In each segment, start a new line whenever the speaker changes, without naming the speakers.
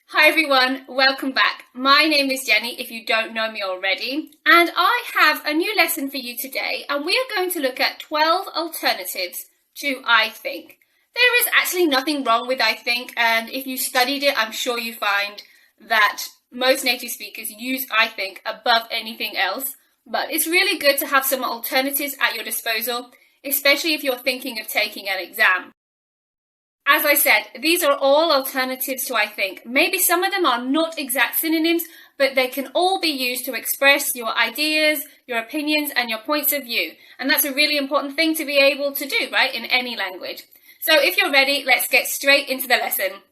Hi everyone, welcome back. My name is Jenny if you don't know me already, and I have a new lesson for you today, and we are going to look at 12 alternatives to I think. There is actually nothing wrong with I think, and if you studied it, I'm sure you find that most native speakers use I think above anything else, but it's really good to have some alternatives at your disposal, especially if you're thinking of taking an exam. As I said, these are all alternatives to I think. Maybe some of them are not exact synonyms, but they can all be used to express your ideas, your opinions, and your points of view. And that's a really important thing to be able to do, right, in any language. So if you're ready, let's get straight into the lesson.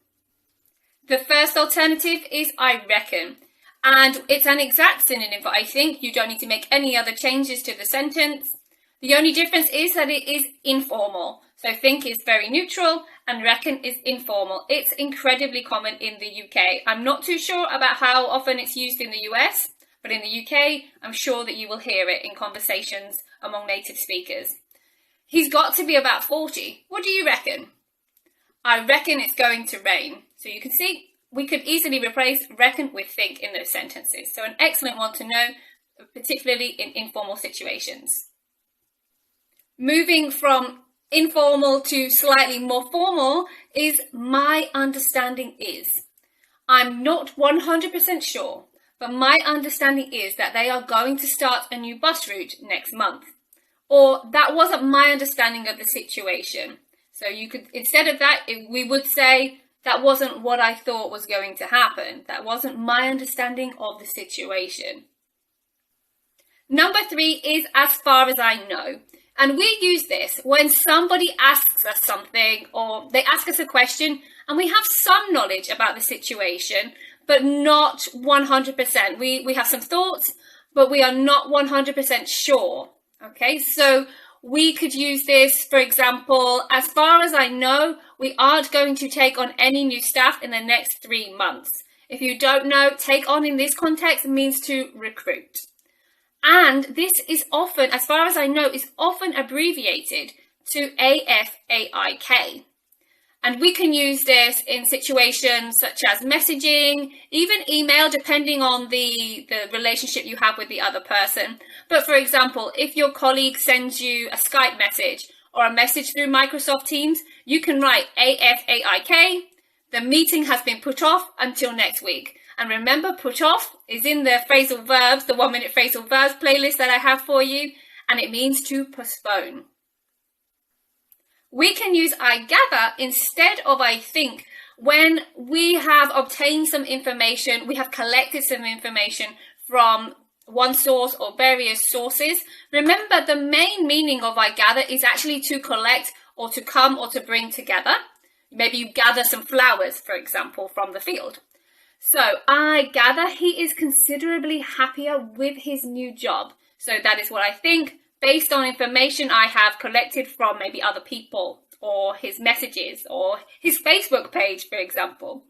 The first alternative is I reckon. And it's an exact synonym for I think. You don't need to make any other changes to the sentence. The only difference is that it is informal. So think is very neutral and reckon is informal. It's incredibly common in the UK. I'm not too sure about how often it's used in the US, but in the UK, I'm sure that you will hear it in conversations among native speakers. He's got to be about 40. What do you reckon? I reckon it's going to rain. So you can see we could easily replace reckon with think in those sentences. So an excellent one to know, particularly in informal situations. Moving from informal to slightly more formal is my understanding is. I'm not 100% sure, but my understanding is that they are going to start a new bus route next month. Or that wasn't my understanding of the situation. So you could, instead of that, we would say that wasn't what I thought was going to happen. That wasn't my understanding of the situation. Number 3 is as far as I know. And we use this when somebody asks us something or they ask us a question and we have some knowledge about the situation, but not 100%. We have some thoughts, but we are not 100% sure. Okay, so we could use this, for example, as far as I know, we aren't going to take on any new staff in the next 3 months. If you don't know, take on in this context means to recruit. And this is often, as far as I know, is often abbreviated to AFAIK. And we can use this in situations such as messaging, even email, depending on the relationship you have with the other person. But for example, if your colleague sends you a Skype message or a message through Microsoft Teams, you can write AFAIK. The meeting has been put off until next week. And remember, put off is in the phrasal verbs, the 1-minute phrasal verbs playlist that I have for you, and it means to postpone. We can use I gather instead of I think when we have obtained some information, we have collected some information from one source or various sources. Remember, the main meaning of I gather is actually to collect or to come or to bring together. Maybe you gather some flowers, for example, from the field. So I gather he is considerably happier with his new job. So that is what I think based on information I have collected from maybe other people or his messages or his Facebook page, for example.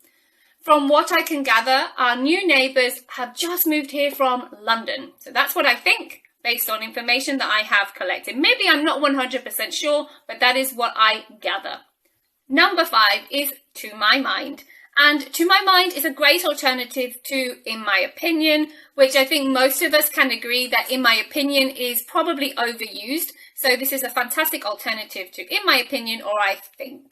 From what I can gather, our new neighbours have just moved here from London. So that's what I think based on information that I have collected. Maybe I'm not 100% sure, but that is what I gather. Number 5 is to my mind. And to my mind is a great alternative to in my opinion, which I think most of us can agree that in my opinion is probably overused. So this is a fantastic alternative to in my opinion or I think.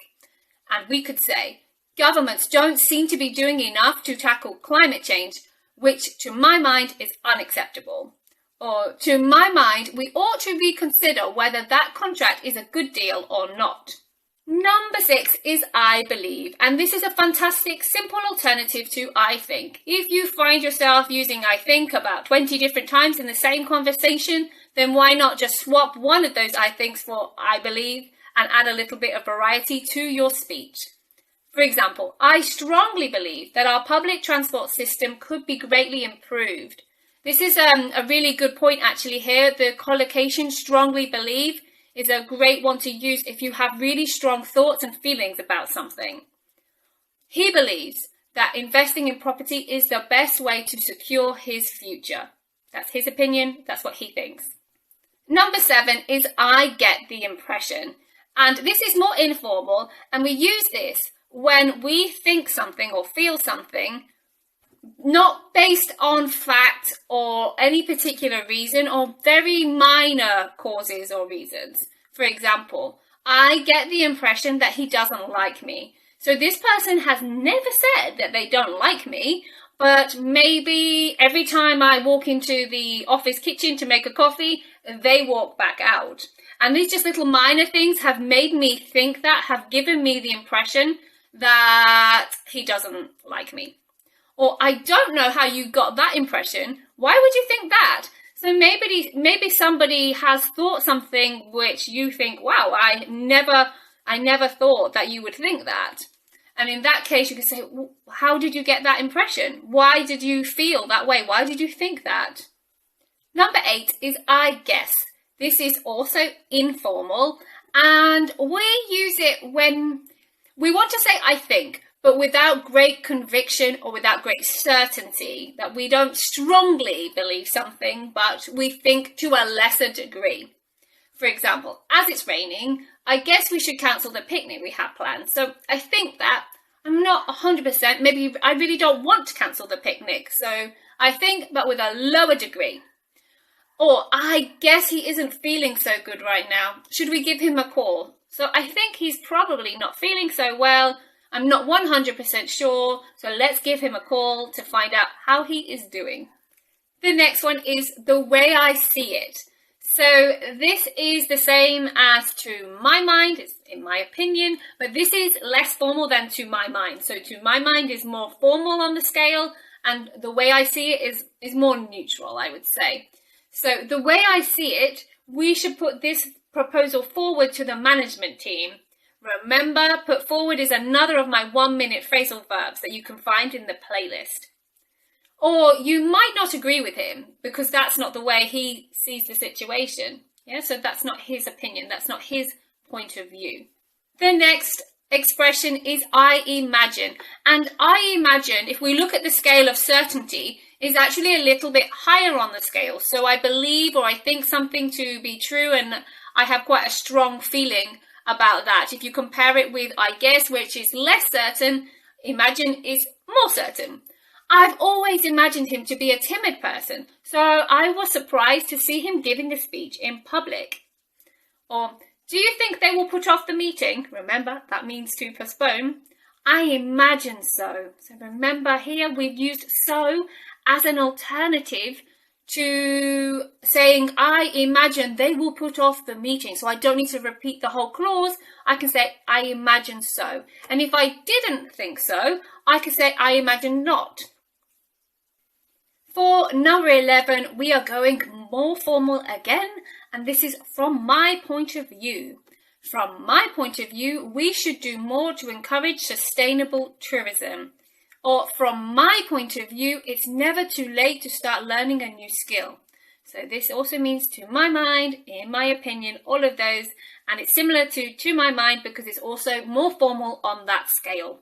And we could say, governments don't seem to be doing enough to tackle climate change, which to my mind is unacceptable. Or to my mind, we ought to reconsider whether that contract is a good deal or not. Number 6 is I believe, and this is a fantastic, simple alternative to I think. If you find yourself using I think about 20 different times in the same conversation, then why not just swap one of those I thinks for I believe and add a little bit of variety to your speech. For example, I strongly believe that our public transport system could be greatly improved. This is a really good point actually here. The collocation strongly believe is a great one to use if you have really strong thoughts and feelings about something. He believes that investing in property is the best way to secure his future. That's his opinion, that's what he thinks. Number 7 is I get the impression. And this is more informal, and we use this when we think something or feel something, not based on fact or any particular reason or very minor causes or reasons. For example, I get the impression that he doesn't like me. So this person has never said that they don't like me, but maybe every time I walk into the office kitchen to make a coffee, they walk back out. And these just little minor things have made me think that, have given me the impression that he doesn't like me. Or I don't know how you got that impression. Why would you think that? So maybe somebody has thought something which you think, wow, I never thought that you would think that. And in that case, you could say, well, how did you get that impression? Why did you feel that way? Why did you think that? Number 8 is I guess. This is also informal, and we use it when we want to say I think, but without great conviction or without great certainty, that we don't strongly believe something, but we think to a lesser degree. For example, as it's raining, I guess we should cancel the picnic we had planned. So I think that, I'm not 100%, maybe I really don't want to cancel the picnic. So I think, but with a lower degree. Or I guess he isn't feeling so good right now. Should we give him a call? So I think he's probably not feeling so well. I'm not 100% sure. So let's give him a call to find out how he is doing. The next one is the way I see it. So this is the same as to my mind, it's in my opinion, but this is less formal than to my mind. So to my mind is more formal on the scale, and the way I see it is more neutral, I would say. So the way I see it, we should put this proposal forward to the management team. Remember, put forward is another of my 1-minute phrasal verbs that you can find in the playlist. Or you might not agree with him because that's not the way he sees the situation. Yeah, so that's not his opinion. That's not his point of view. The next expression is I imagine. And I imagine, if we look at the scale of certainty, is actually a little bit higher on the scale. So I believe or I think something to be true, and I have quite a strong feeling about that. If you compare it with I guess, which is less certain, imagine is more certain. I've always imagined him to be a timid person, so I was surprised to see him giving a speech in public. Or, do you think they will put off the meeting? Remember, that means to postpone. I imagine so. So remember here we've used so as an alternative to saying I imagine they will put off the meeting. So I don't need to repeat the whole clause. I can say I imagine so. And if I didn't think so, I could say I imagine not. For number 11, we are going more formal again, and this is from my point of view. From my point of view, we should do more to encourage sustainable tourism. Or from my point of view, it's never too late to start learning a new skill. So this also means to my mind, in my opinion, all of those, and it's similar to my mind because it's also more formal on that scale.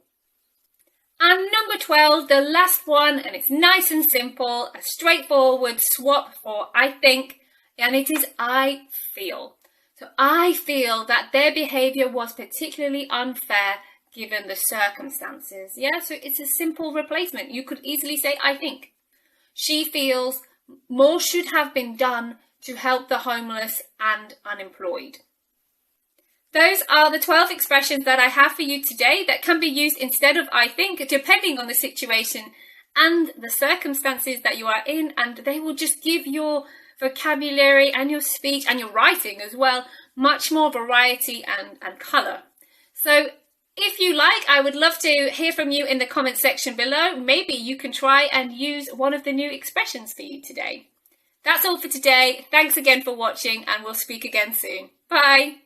And number 12, the last one, and it's nice and simple, a straightforward swap for I think, and it is I feel. So I feel that their behaviour was particularly unfair given the circumstances. Yeah, so it's a simple replacement. You could easily say I think. She feels more should have been done to help the homeless and unemployed. Those are the 12 expressions that I have for you today that can be used instead of I think, depending on the situation and the circumstances that you are in, and they will just give your vocabulary and your speech and your writing as well much more variety and colour. So if you like, I would love to hear from you in the comment section below. Maybe you can try and use one of the new expressions for you today. That's all for today. Thanks again for watching, and we'll speak again soon. Bye!